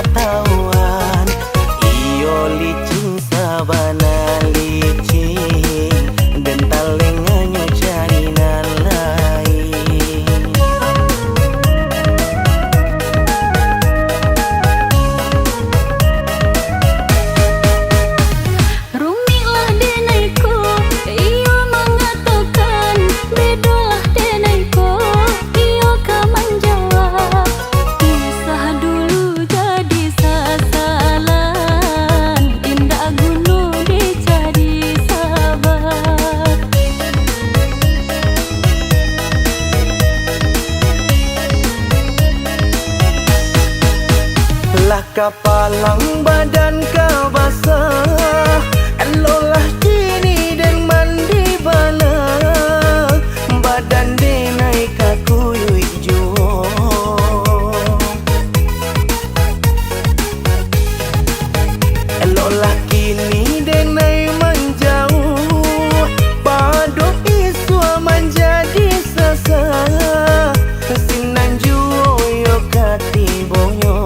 katawan iyo licin sabana licin dan talenganyo jalinan lain. Rumilah denaiku iyo mengatakan bedalah denaiku iyo kan menjawab usah dulu jadi sasalan indah gunung dicari sabar. Lah kapalang badan ka basah, elolah kini dan mandi bala, badan denai ka kuyui juo. Elolah kini denai menjauh, padu iswa menjadi sasa, sinan juo yo katibonyo.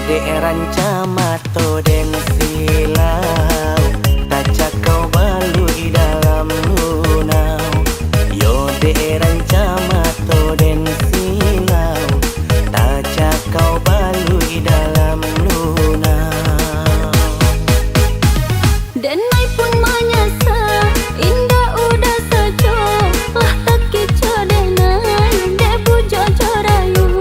Eran camato den silau taca kau balui dalam lunau. Yo de eran camato den silau taca kau balui dalam lunau. Denai pun menyasa indah udah saja lah tak kica denai de puja carayu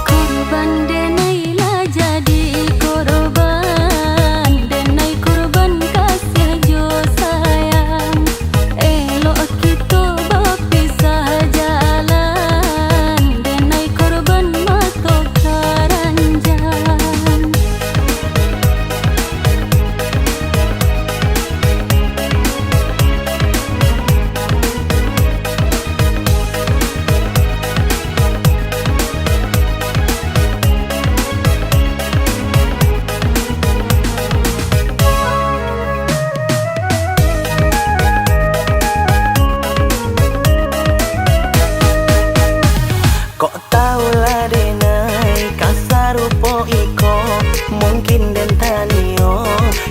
korban denai lah jadi korban denai korban kasih jo sayang elok kita berpisah jalan denai korban mato karanjang. Kok taulah denai kasarupo iko mungkin den tanio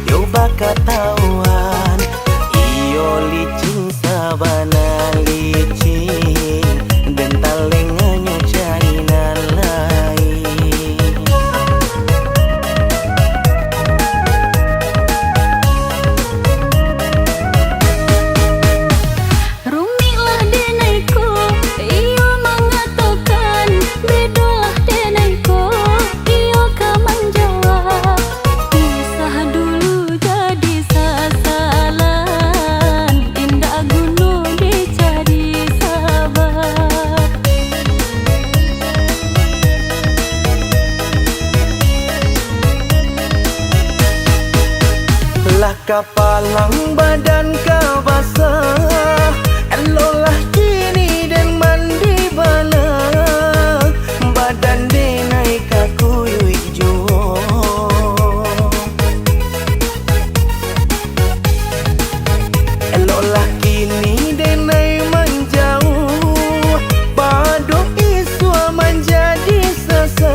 yo baka tawan iyo licin sabana licin dan talenganyo jalinan lain. Rumilah denaiku iyo mengatakan bedalah denaiku iyo kan menjawab usah dulu jadi sasalan indah gunung dicari sabar. Lah kapalang badan ka basah, elolah kini dan mandi bala, badan denai ka kuyui juo. Elolah kini denai menjauh, padu iswa menjadi sasa,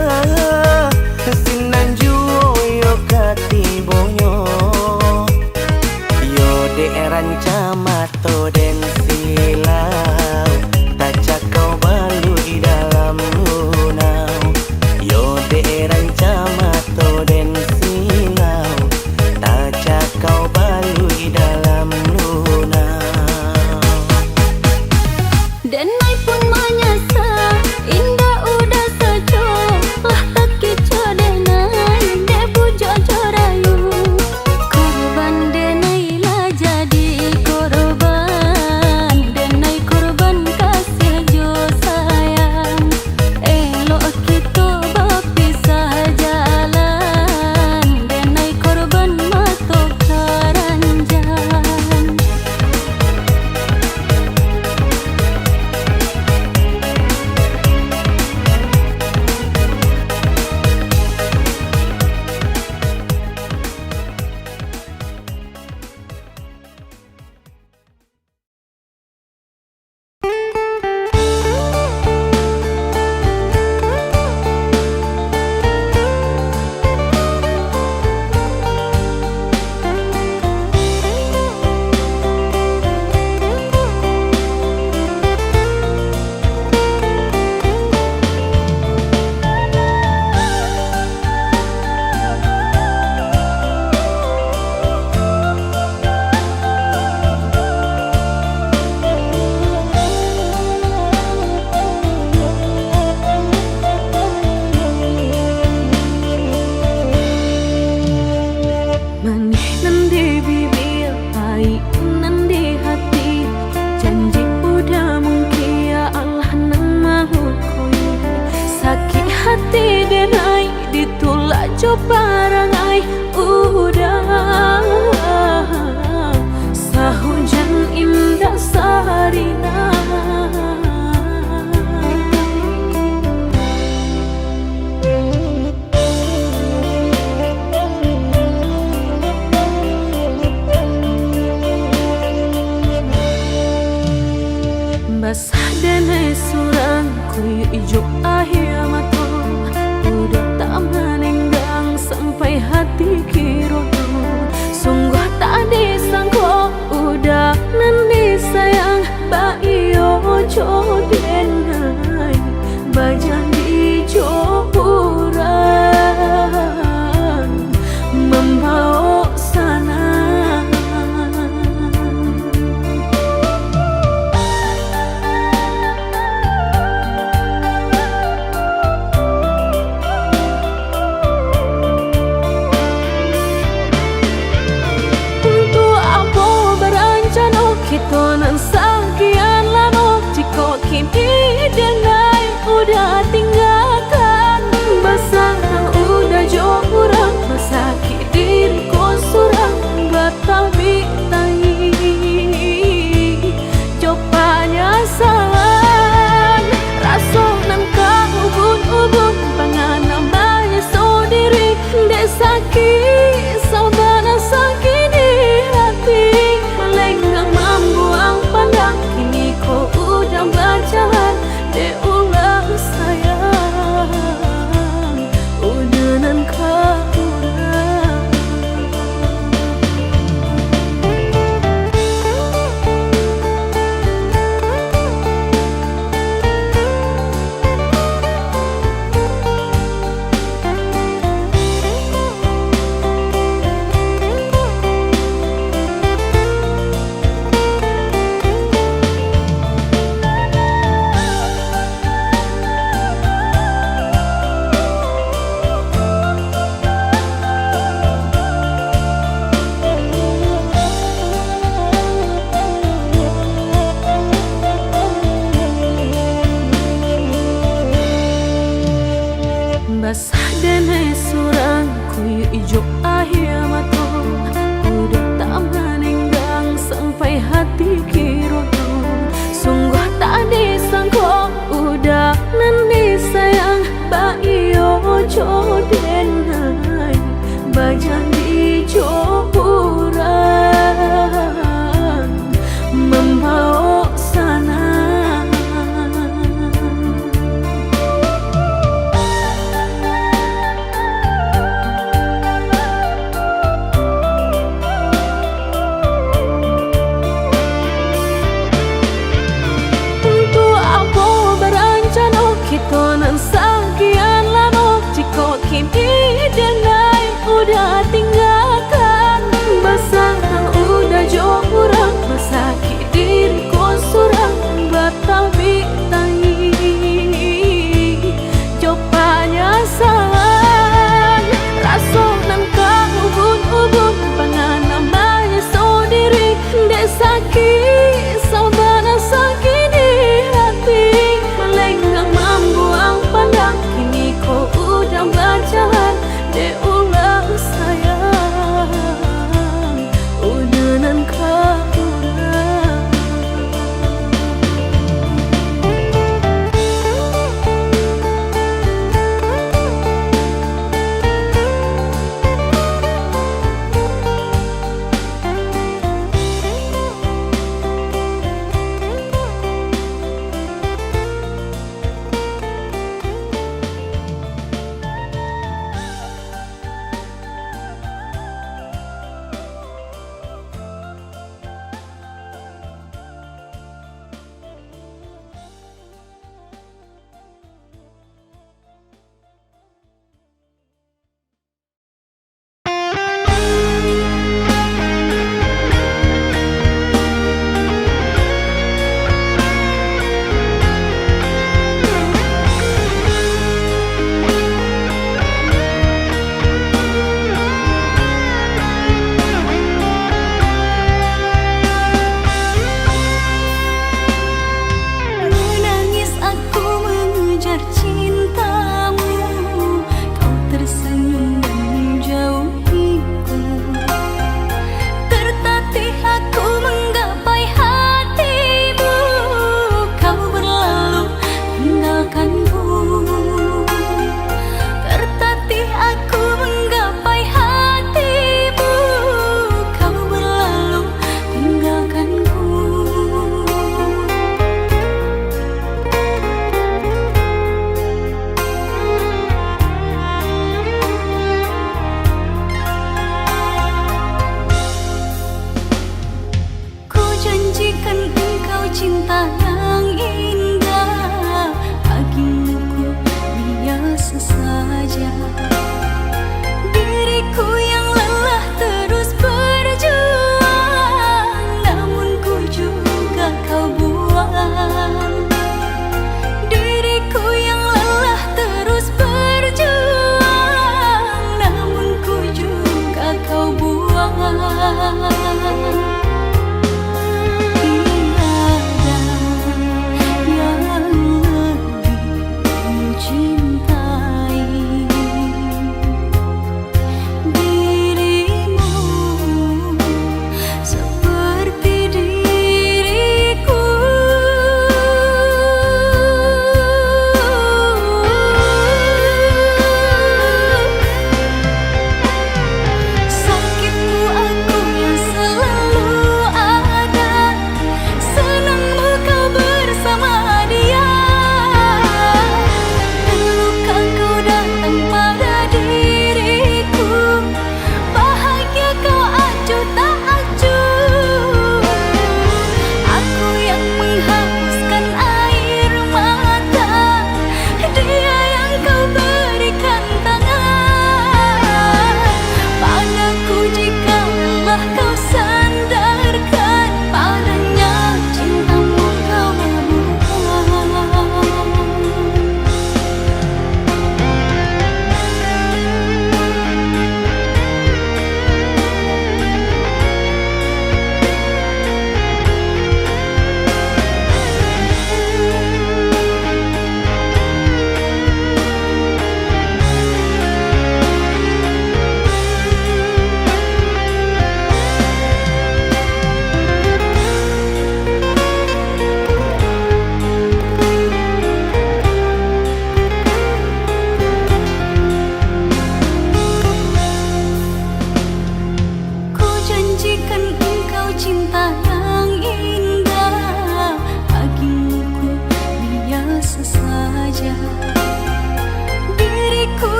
sinan juo yo katibonyo. Yo de eran camato hati denai ditolak jo parangai udah sahujan indah sarina. Basah denai surang kuyu ijo akhir mato udah tak menenggang sampai hati kirodo. Sungguh tak disangko udah nanti sayang ba iyo jo denai bajan di joburan membawa sana. Kita nan sekian lama jika kini denai udah tinggalkan. Basah udah jauh kurang masakit diriku surang batawi tangi copanya salan rasa nan kau ubun-ubun pangan namanya sendiri dek sakit saudara sakit di hati melenggang membuang pandang kini kau udah berjalan dek ulang sayang udah nan kau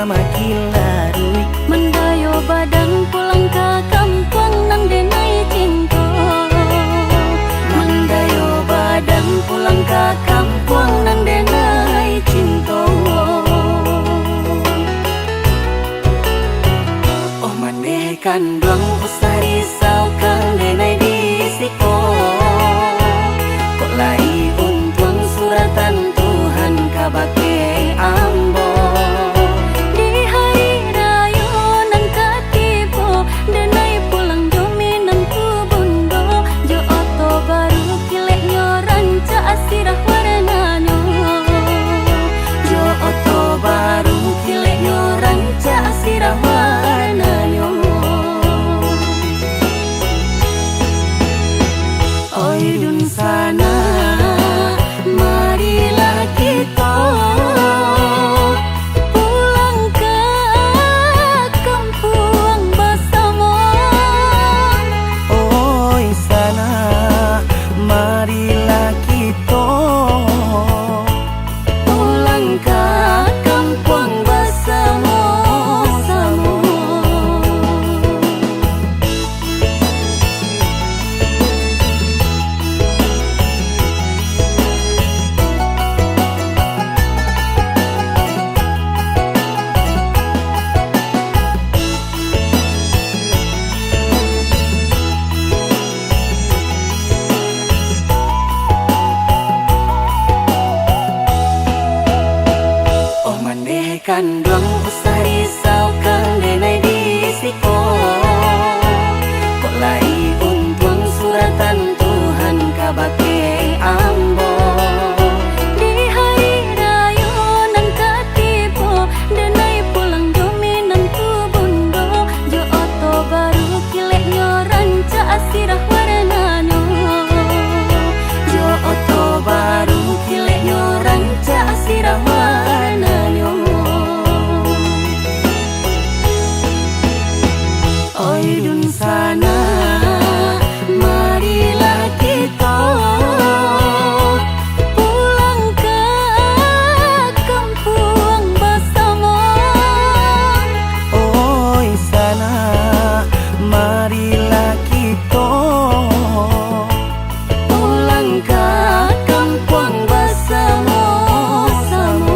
makin larui. Mendayo badan pulang ke kampung nang denai cinta. Mendayo badan pulang ke kampung nang denai cinta. Oh manehkan doang usah risau kang denai disiko. Kok lai untung suratan Tuhan kabake ambo. Di hari raya nang katipo denai pulang dominan ku bundo. Jo oto baru kilek nyoranca asirah warnanya. Jo oto baru kilek nyoranca asirah warnanya. Oi dun sana marilah kita Pulang ke kampung bersama. oi sana marilah kita pulang ke kampung bersama-sama. Oh manehkan doang usah risau kang denai disiko. Kok lai untung suratan Tuhan kabake ambo. Di hari raya nang katipo denai pulang dominan ku bundo. Jo oto baru kilek nyoranca asirah warnanya. Jo oto baru kilek nyoranca asirah warnanya. Oi dun sana marilah kita Pulang ke kampung bersama. oi sana marilah kita pulang ke kampung bersama-sama.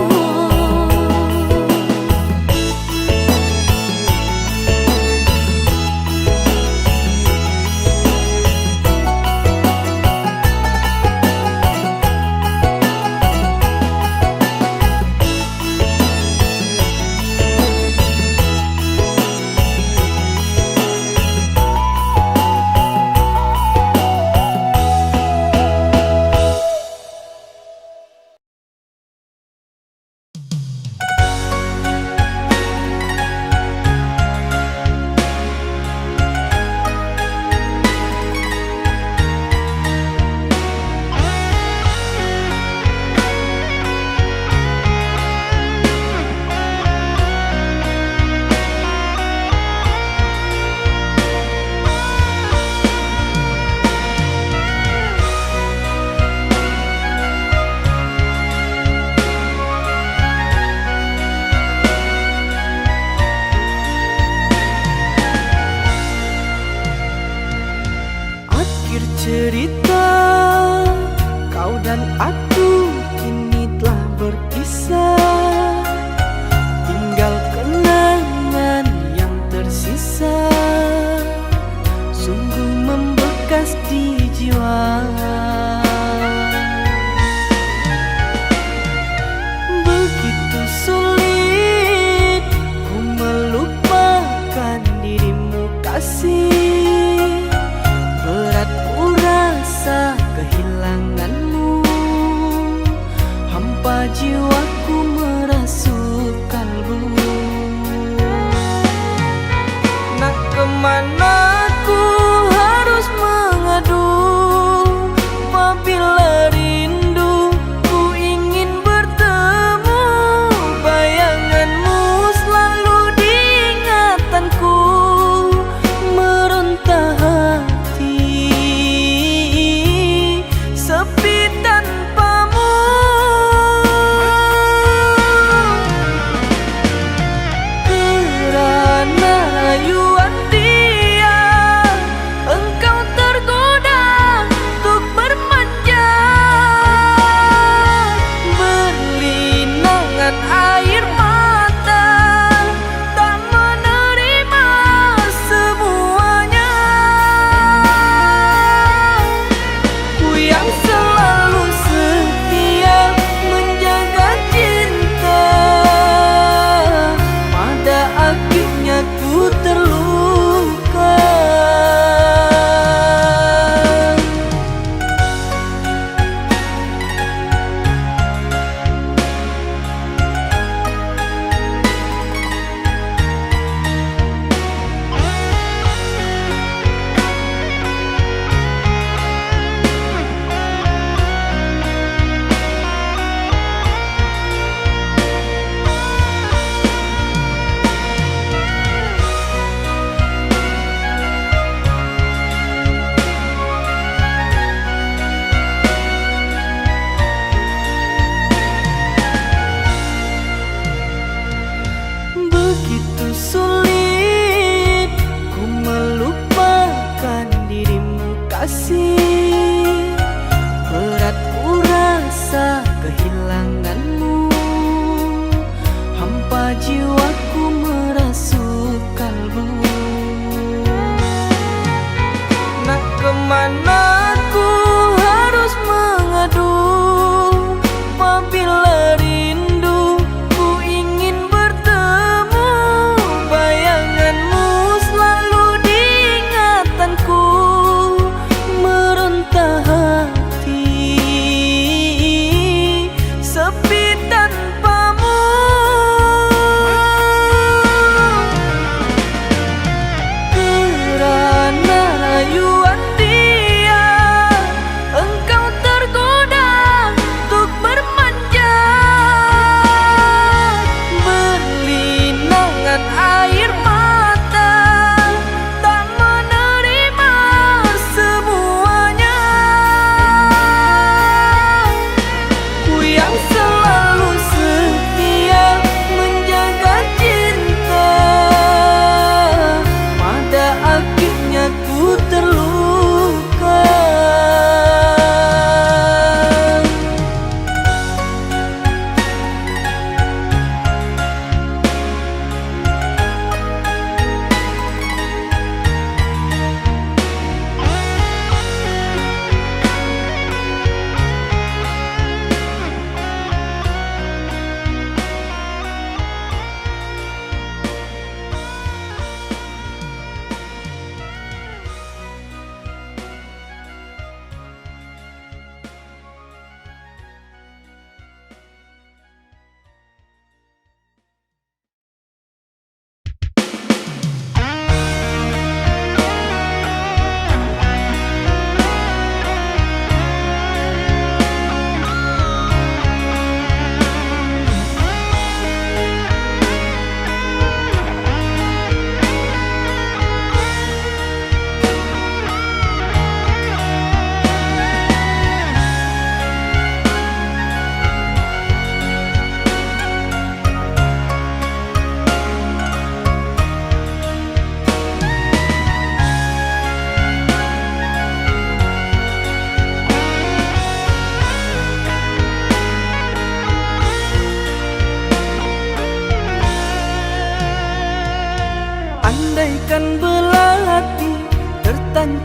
Akhir cerita, kau dan aku kini telah berpisah. Tinggal kenangan yang tersisa, sungguh membekas di jiwa. Begitu sulit ku melupakan dirimu kasih. Berat ku rasa kehilanganmu, hampa jiwaku merasuk kalbu. Nak kemana ku harus mengadu,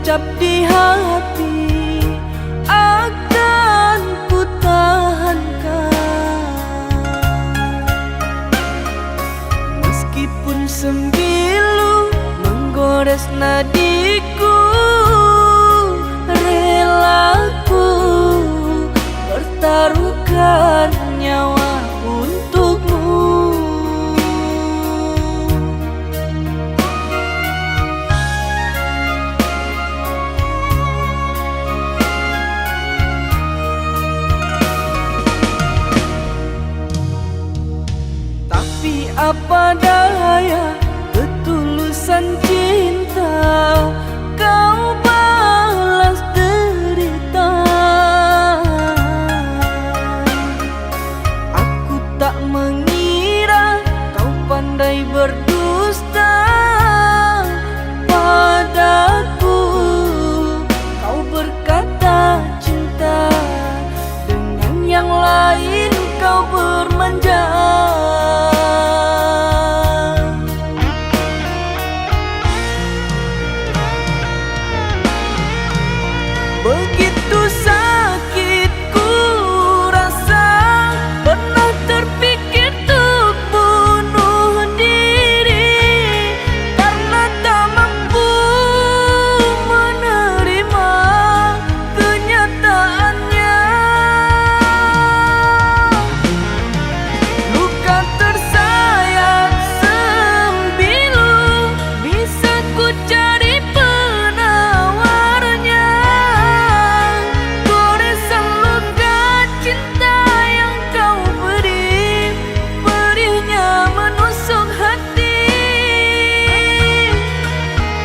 terucap di hati akan ku tahankan. Meskipun sembilu menggores nadiku, relaku bertaruhkan nyawa untukmu. Tapi apa daya, ketulusan cinta kau balas derita. Aku tak mengira kau pandai berdusta padaku. Kau berkata cinta, dengan yang lain kau bermanja. Begitu sakit ku rasa, pernah terpikir untuk bunuh diri karena tak mampu menerima kenyataannya. Luka tersayat sembilu, bisa ku cari penawarnya. Goresan luka cinta yang kau beri, perihnya menusuk hati.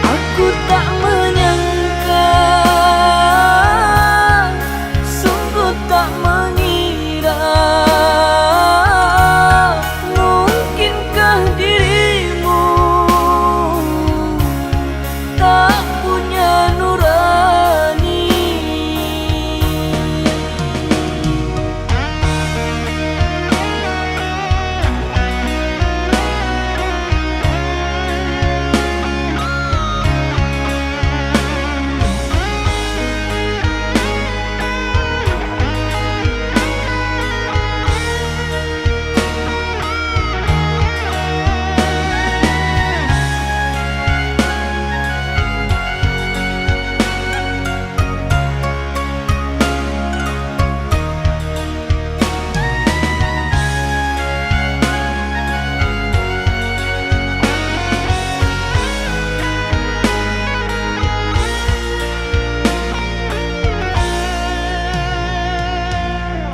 Aku tak menyangka, sungguh tak mengira, mungkinkah dirimu tak punya nurani.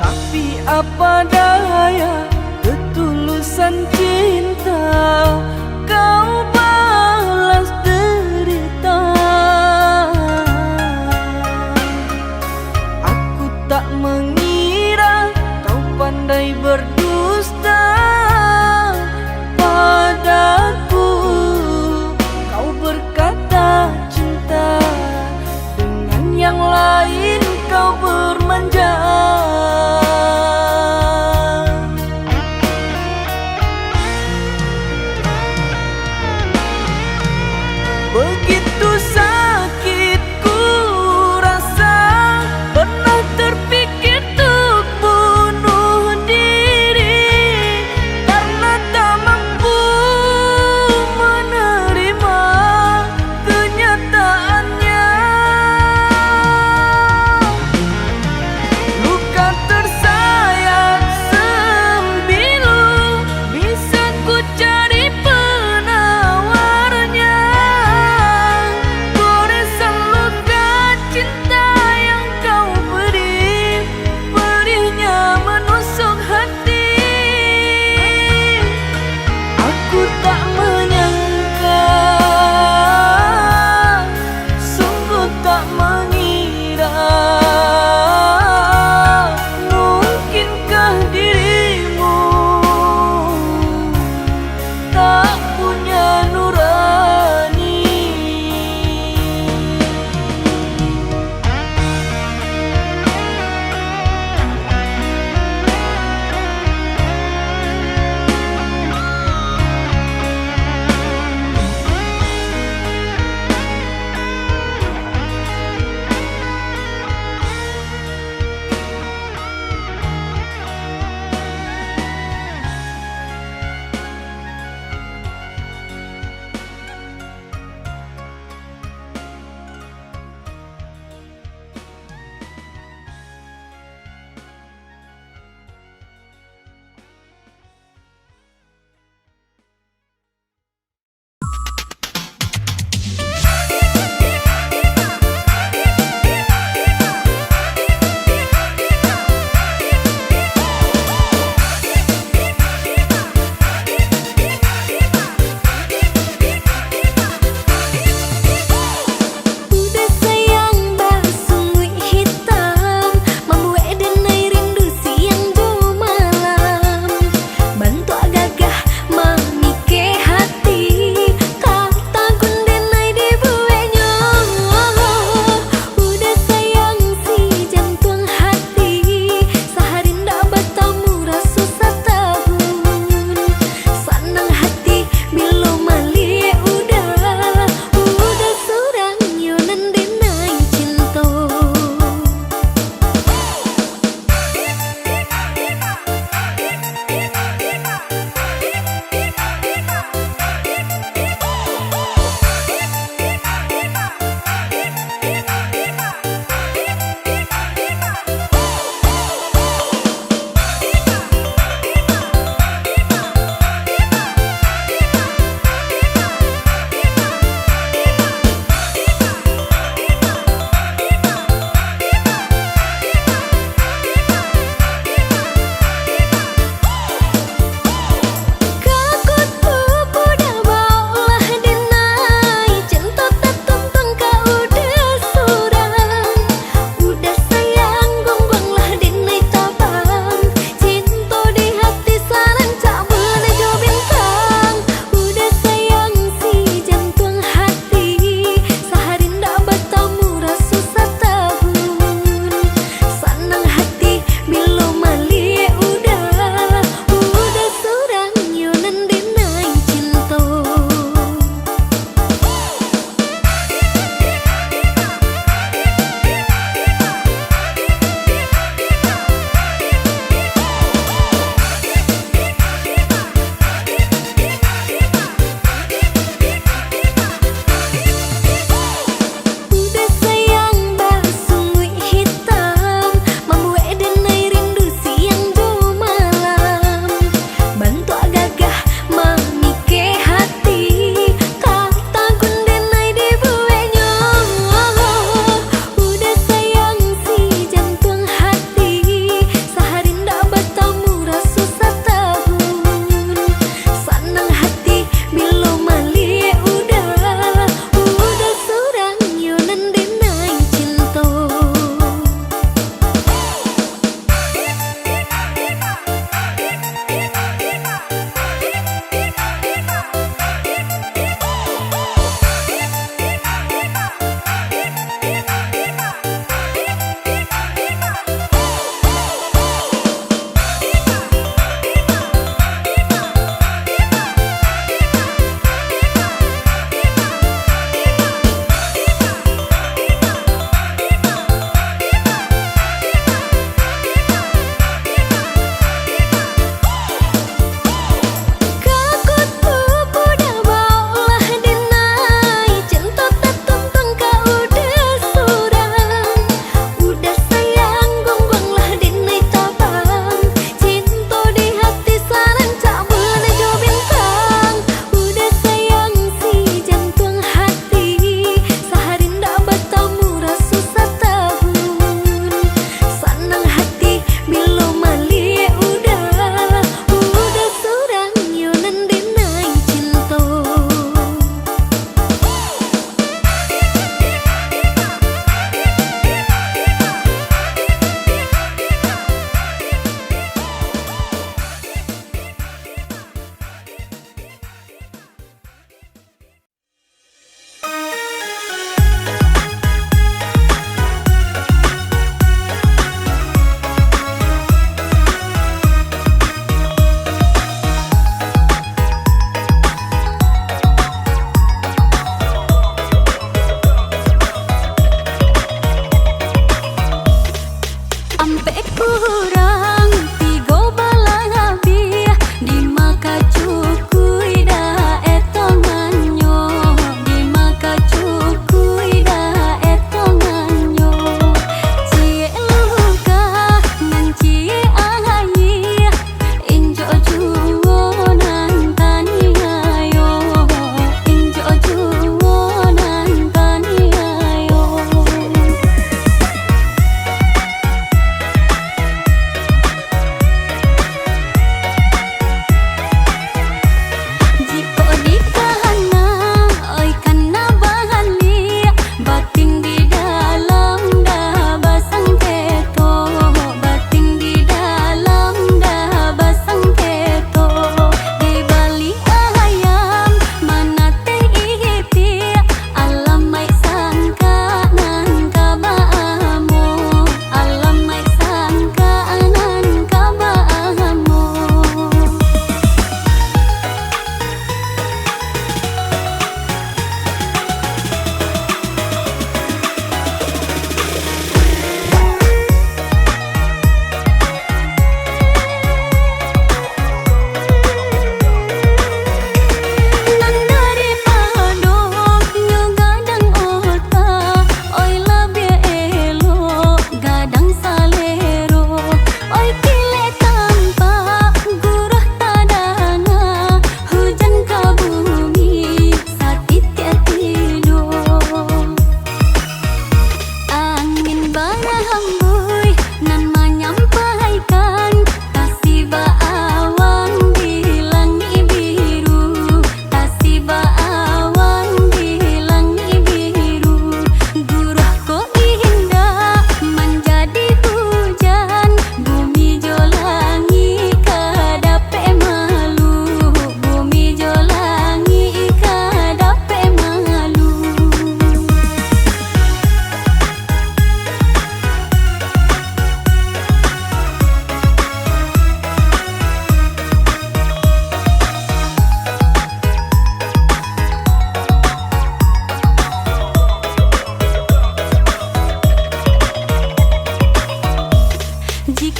Tapi apa daya, ketulusan cinta kau balas derita. Aku tak mengira kau pandai berdusta padaku. Kau berkata cinta, dengan yang lain kau bermanja. Begitu sakit ku rasa, pernah terpikir untuk bunuh diri karena tak mampu menerima kenyataannya.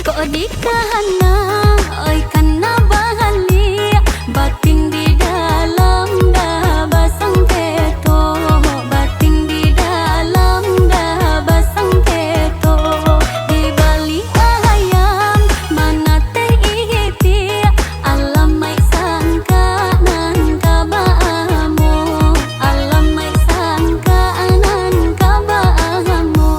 Kok di kahana oi kana bahali batin di dalam dah basang teto batin di dalam dah basang teto di balik ayam mana teh ihiti alam mai sangka nan kabamo alam mai sangka nan kabamo.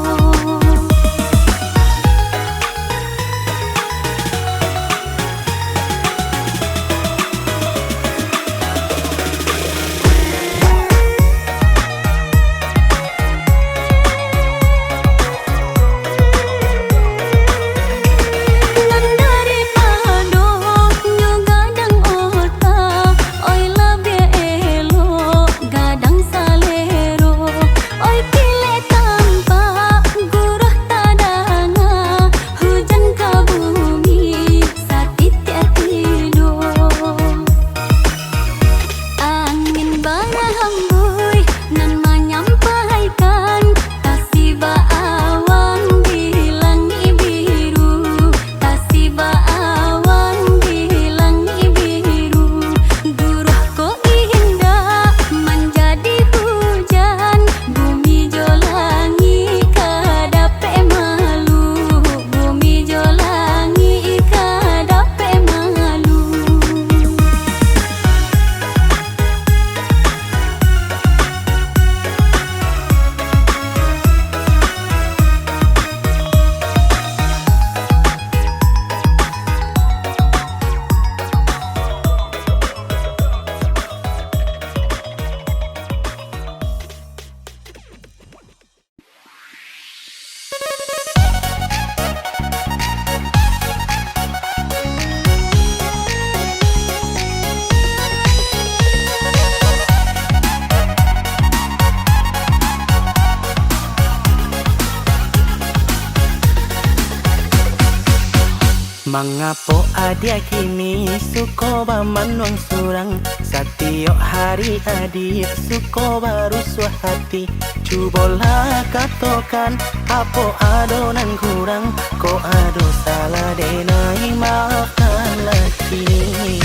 Mengapo adia kini suko bamanwang surang Satio hari adia suko baru hati Cubolah katokan apo adonan kurang Ko ado salah denai maafkanlah kini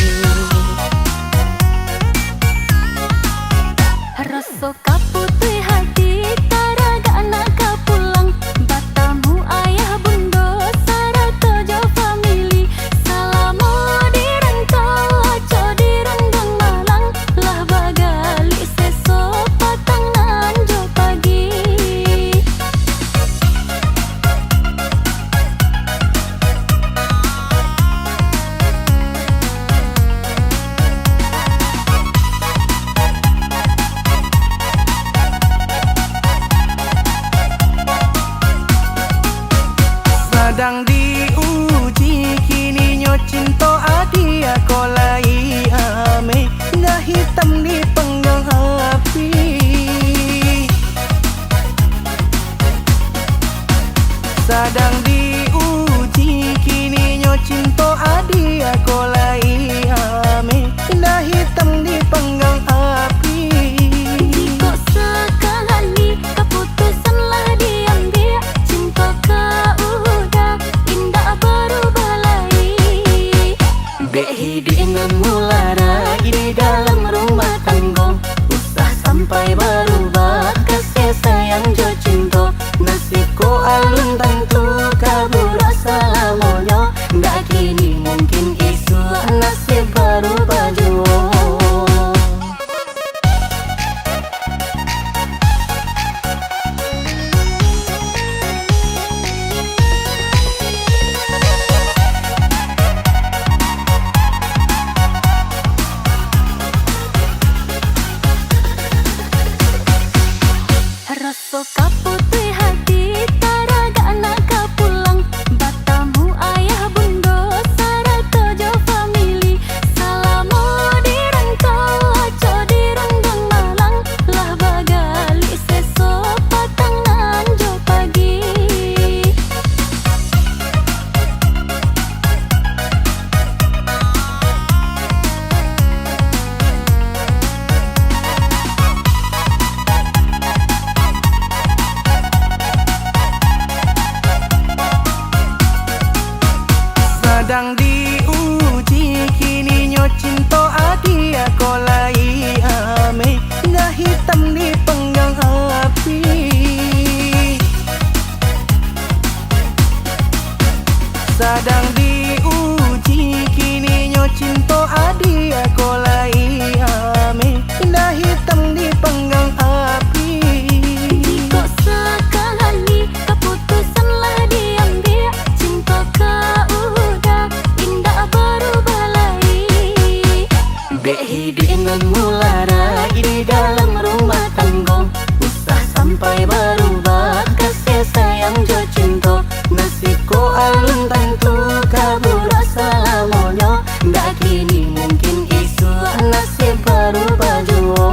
Rasa kaputih hati taraga anak kapulang Batamu ayah bundo sarata jauh famili Salamu dirantau aco direnggang malang Lah bagali seso patang nanjo pagi Sedang diuji kini nyo cinta adia kolai ame Nggak hitam di penggang api Sedang diuji kini nyo cinta adia kolai ame Nggak hitam di penggang api Jika sekali keputusan lah diambil Cinta kau indah berubah lagi Behi dengan mulara di dalam rumah tangga Usah sampai berubah kasih sayang jo cinta Nasibku alun tentu kabur assalamualaikum Nggak kini mungkin isu nasib berubah jua Rasa kaputih hati taraga anak kapulang Batamu ayah bundo sarata jauh Sedang diuji kini nyo cinta adia kolai ame dah hitam di penggang api. Sedang diuji kini nyo cinta adia kolai ame dah hitam di penggang api. Kok sekali keputusanlah diambil, cinta kau udah indah berubah lagi. Behi dengan mulara di dalam rumah tangga, usah sampai berubah kasih sayang jo cinta. Nasibku alun tentu kabur selamanya, dak kini mungkin isu nasib berubah jua.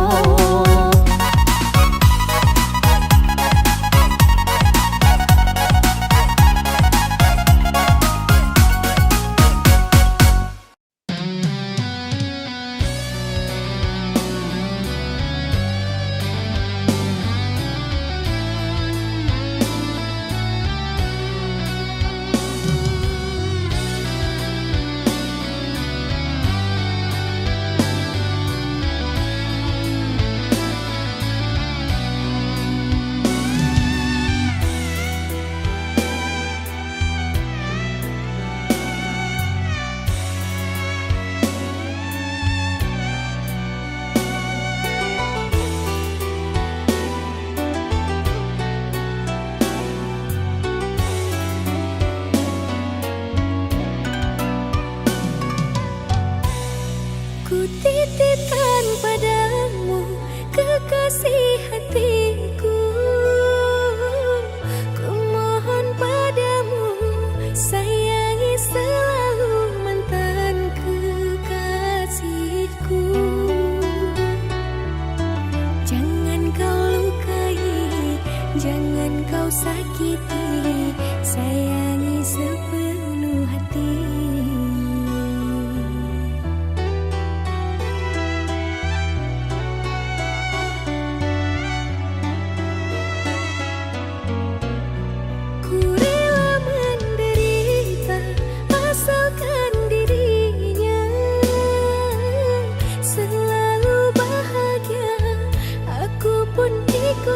Ku titipkan padamu kekasih hatiku. Ku mohon padamu sayangi selalu mantan kekasihku. Jangan kau lukai, jangan kau sakiti, sayangi sepenuh hati.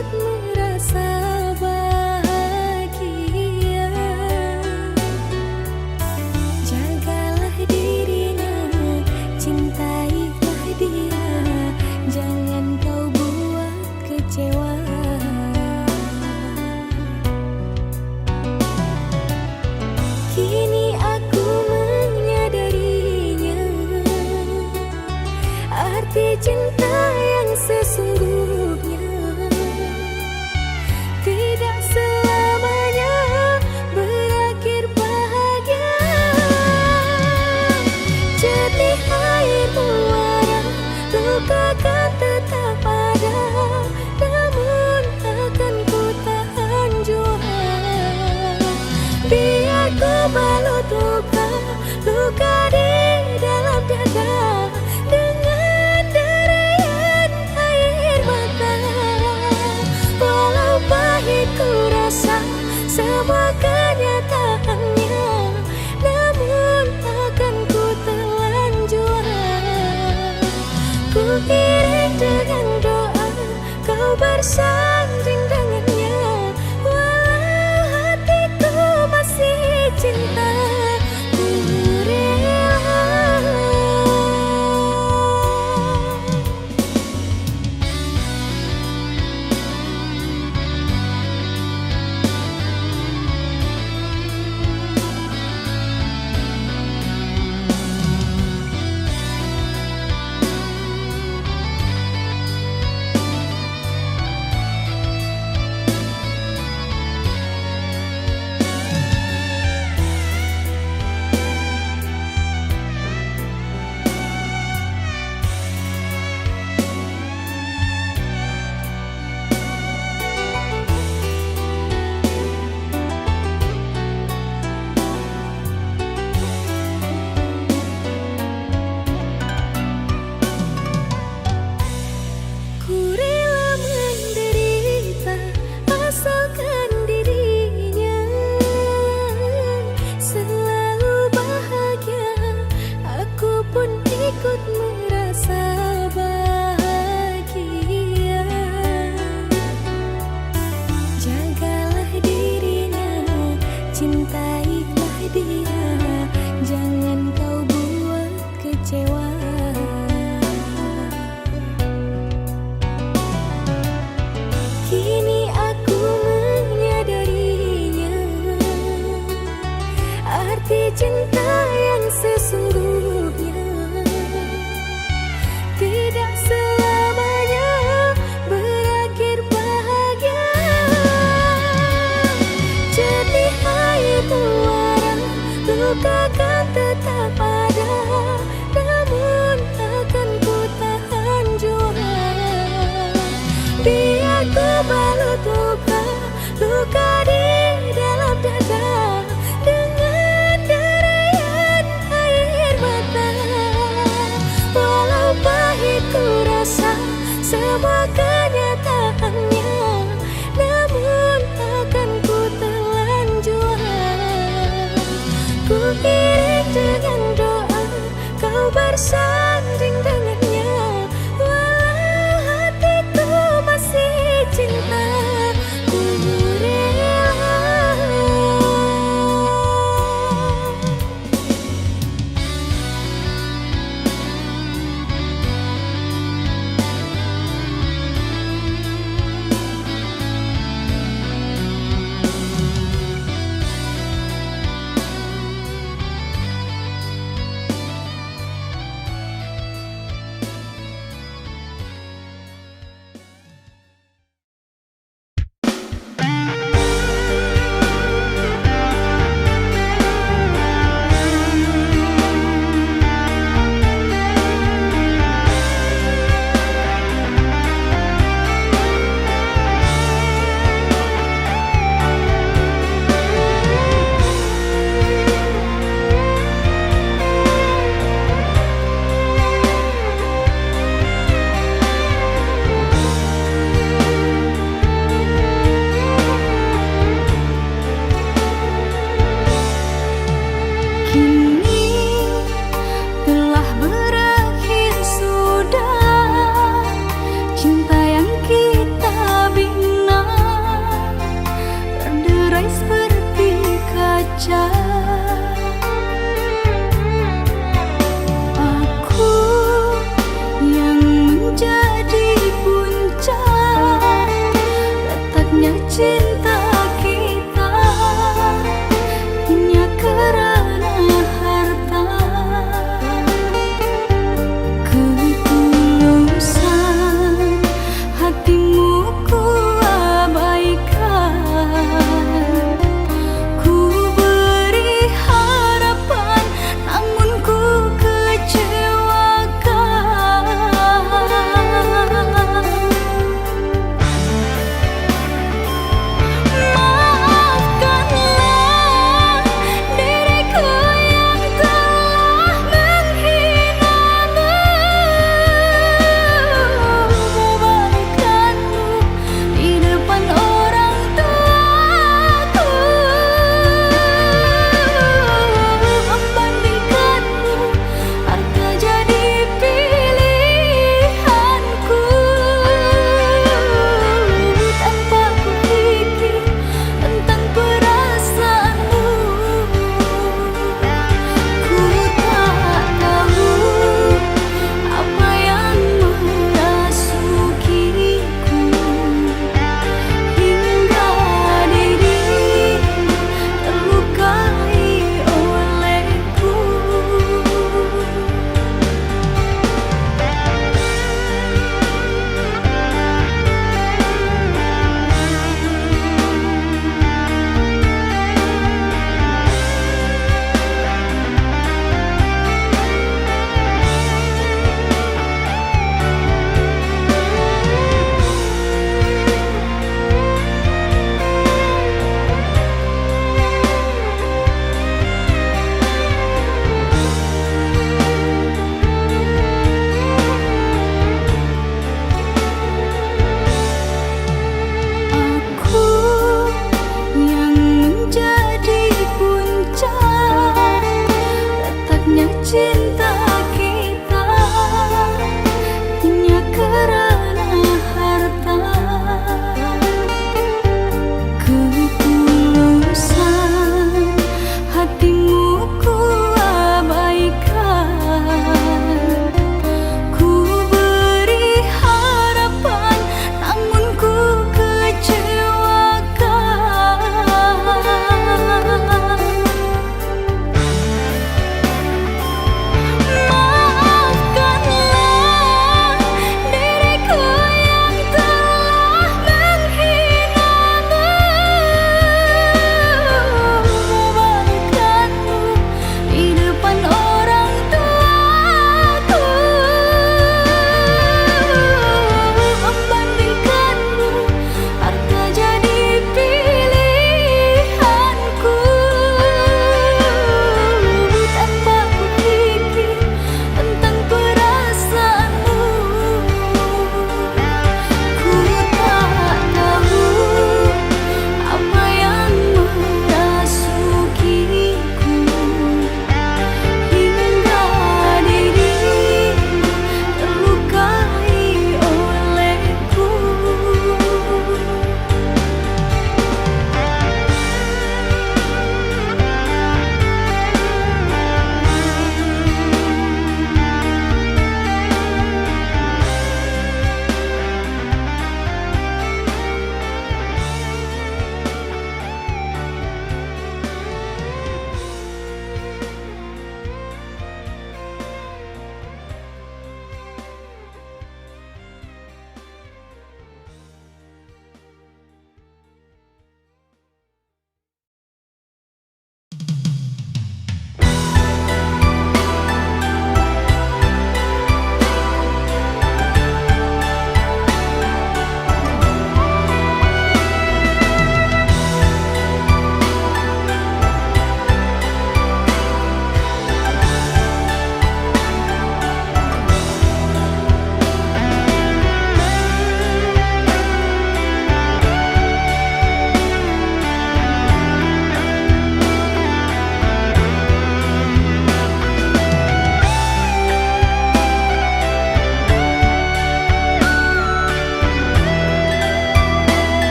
Merasa bahagia, jagalah dirinya, cintailah dia, jangan kau buat kecewa. Kini aku menyadarinya, arti cinta yang sesungguhnya. Tidak selamanya berakhir bahagia. Jernih air muara, luka kan tetap ada, namun akan ku tahan jua. Biar ku balut luka, luka di dalam dada, dengan derayan air mata. Walau pahit ku rasa semua kenyataannya, namun akan ku telan jua. Ku iring dengan doa, kau bersanding dengannya, walau hatiku masih cinta. Ku rela. luka kan tetap ada, namun akan ku tahan jua. Biar ku balut luka di dalam dada dengan derayan air mata. Walau pahit ku rasa semua kenyataannya, namun akan ku telan jua. Ku iring dengan doa kau bersanding dengannya, walau hatiku masih cinta. Ku rela. Aku yang menjadi puncak retaknya cinta kita, hanya karena harta. Ketulusan hatimu ku abaikan, ku beri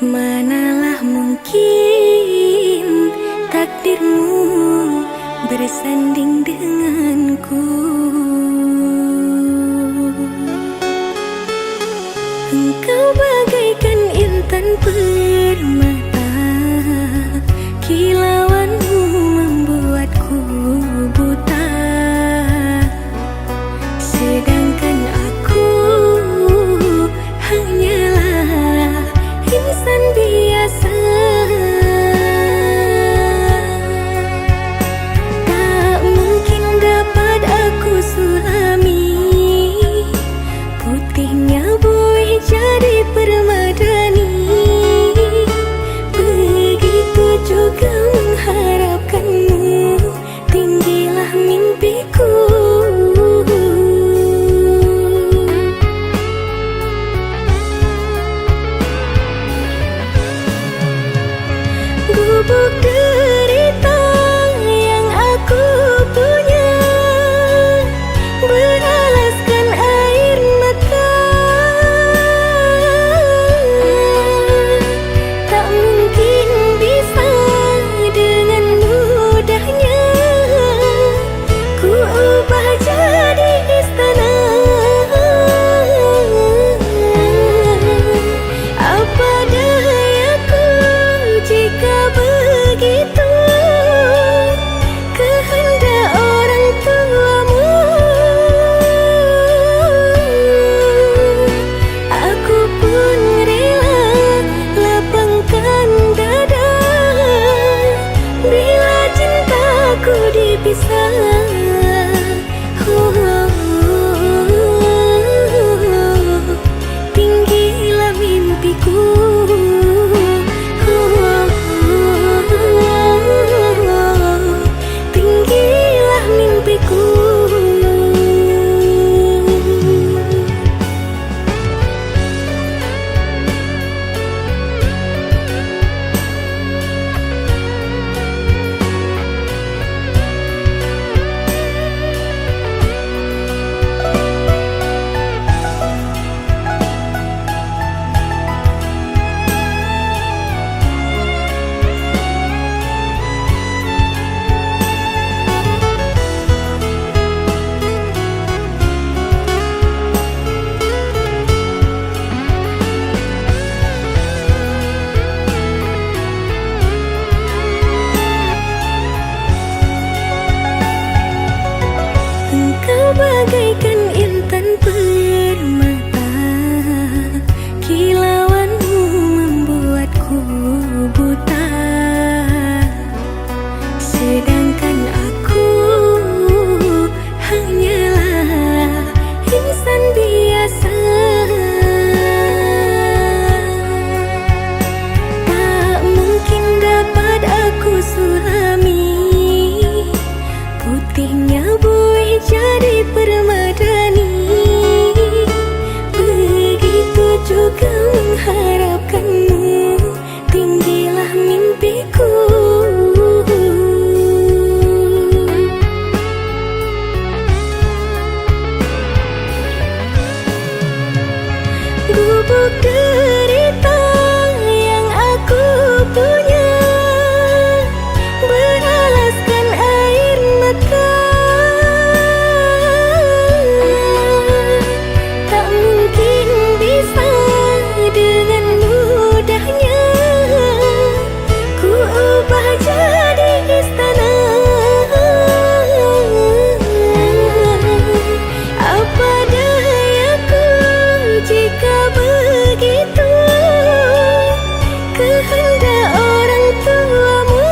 Manalah mungkin takdirmu bersanding denganku. Engkau bagaikan intan permata, kilauanmu membuatku buta. Sedangkan aku hanyalah insan biasa. Tak mungkin dapat aku sulami putihnya buih jadi permadani. Begitu juga mengharapkanmu, tinggilah mimpiku. Gubuk derita yang aku punya beralaskan air mata. Tak mungkin bisa dengan mudahnya ku ubah jadi istana. Apa dayaku jika begitu kehendak orang tuamu. Aku pun rela lapangkan dada bila cintaku dipisah. Tinggilah mimpiku. Tinggilah mimpiku. Engkau bagaikan intan permata, kilauanmu membuatku buta. Sedangkan aku hanyalah insan biasa. Tak mungkin dapat aku sulami putihnya buih jadi permadani. Begitu juga mengharapkanmu, tinggilah mimpiku. Gubuk derita yang aku punya beralaskan air mata. Tak mungkin bisa dengan mudahnya ku ubah jadi istana. Apa dayaku jika begitu kehendak orang tuamu.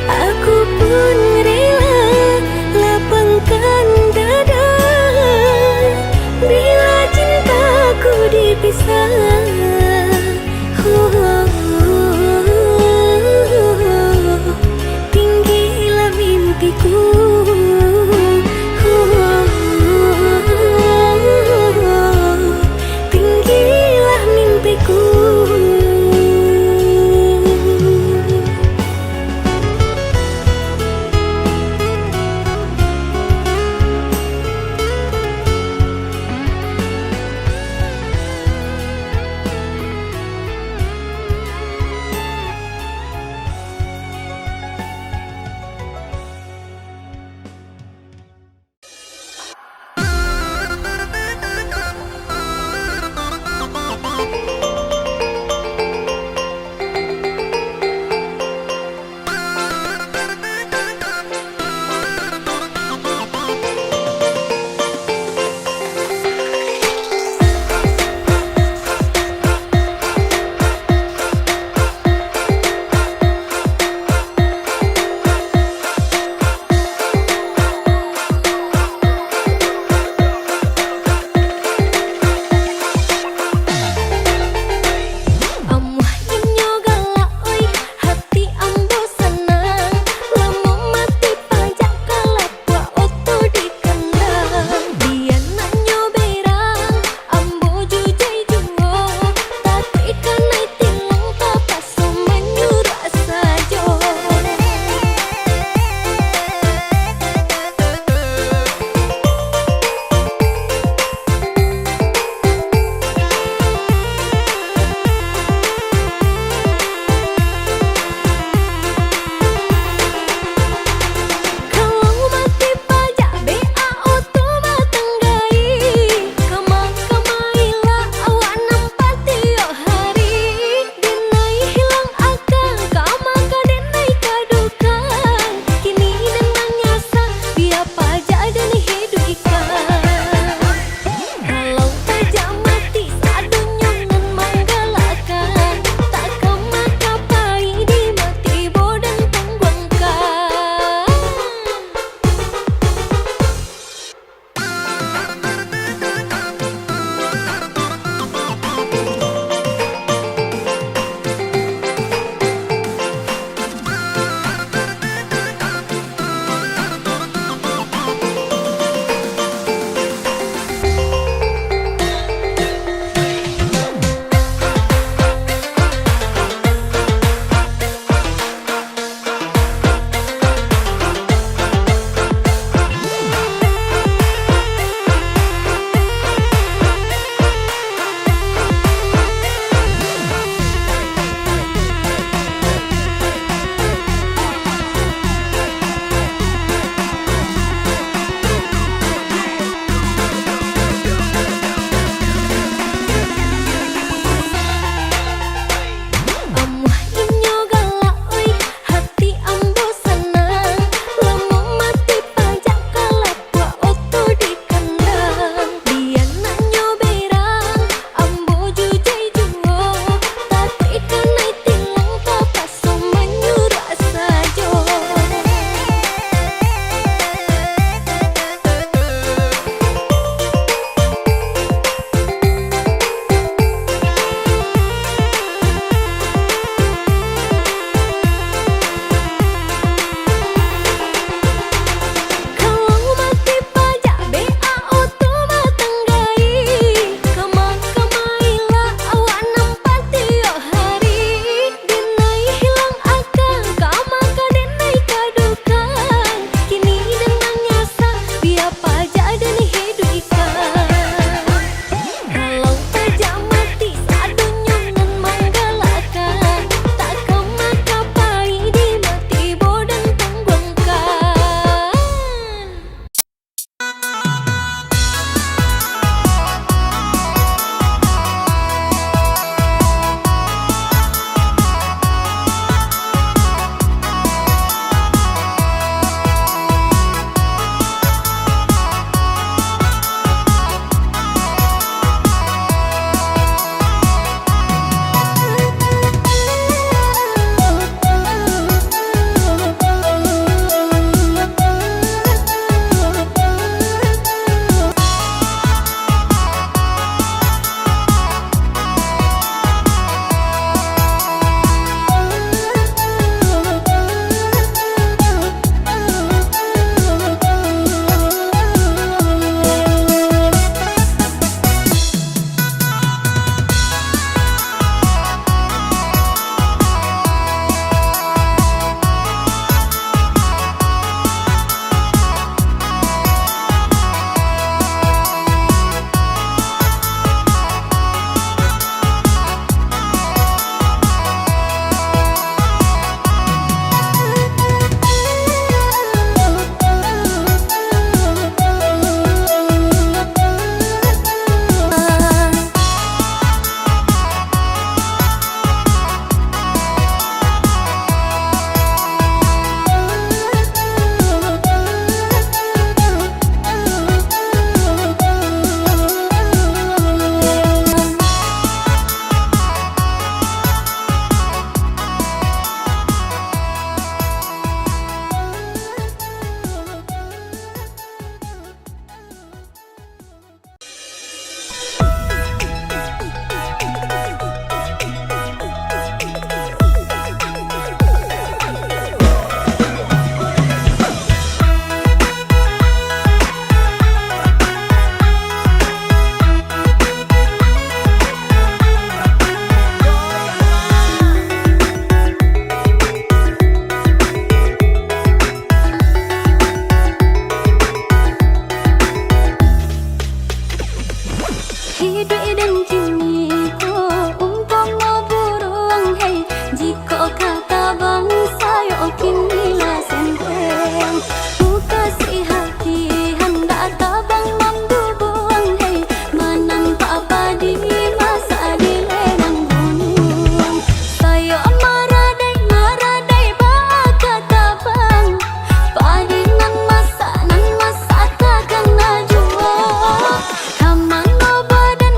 Aku pun rela lapangkan dada bila cintaku dipisah. Tinggilah mimpiku. Tinggilah mimpiku. Hidup dan kini ko umpama burung hey, jika kata bangsa yo kini lah senteng. Ku kasih hati hendak tabang mampu buang hey, manang apa di masa di ledang gunung. Sayo maradai baka tabang, padi nan masa takkan najua. Kamang no badan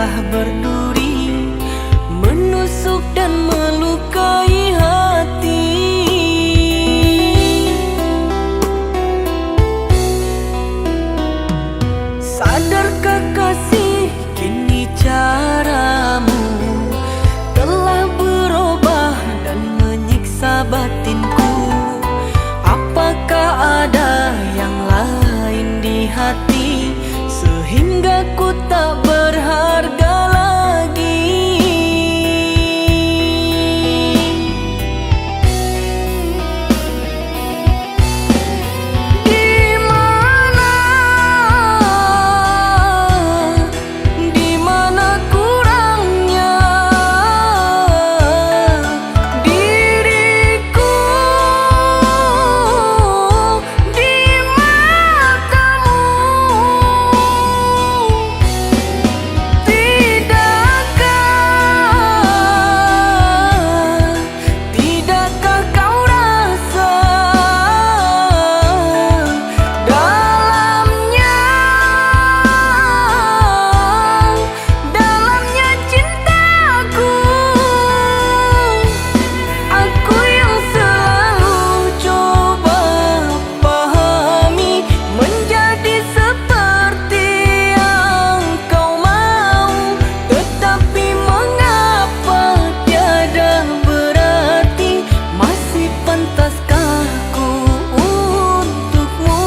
telah berduri, menusuk dan melukai hati. Sadarkah kasih, kini caramu telah berubah dan menyiksa batinku. Apakah ada yang lain di hati sehingga ku tak berharga lagi? Di mana kurangnya diriku di matamu? Tidakkah kau rasa dalamnya cintaku? Aku yang selalu coba pahami, menjadi seperti yang kau mau. Tetapi mengapa tiada berarti? Masih pantaskah ku untukmu?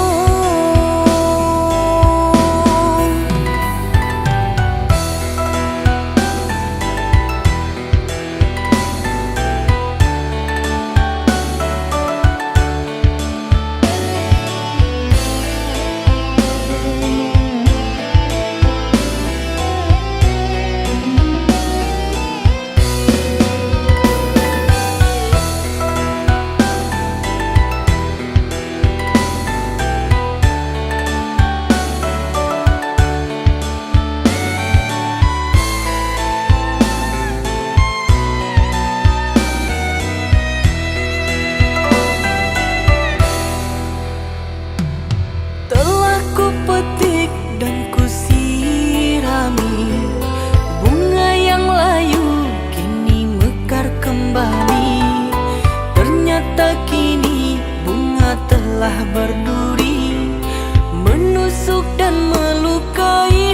Telah ku petik dan ku sirami, bunga yang layu kini mekar kembali. Ternyata kini bunga telah berduri, menusuk dan melukai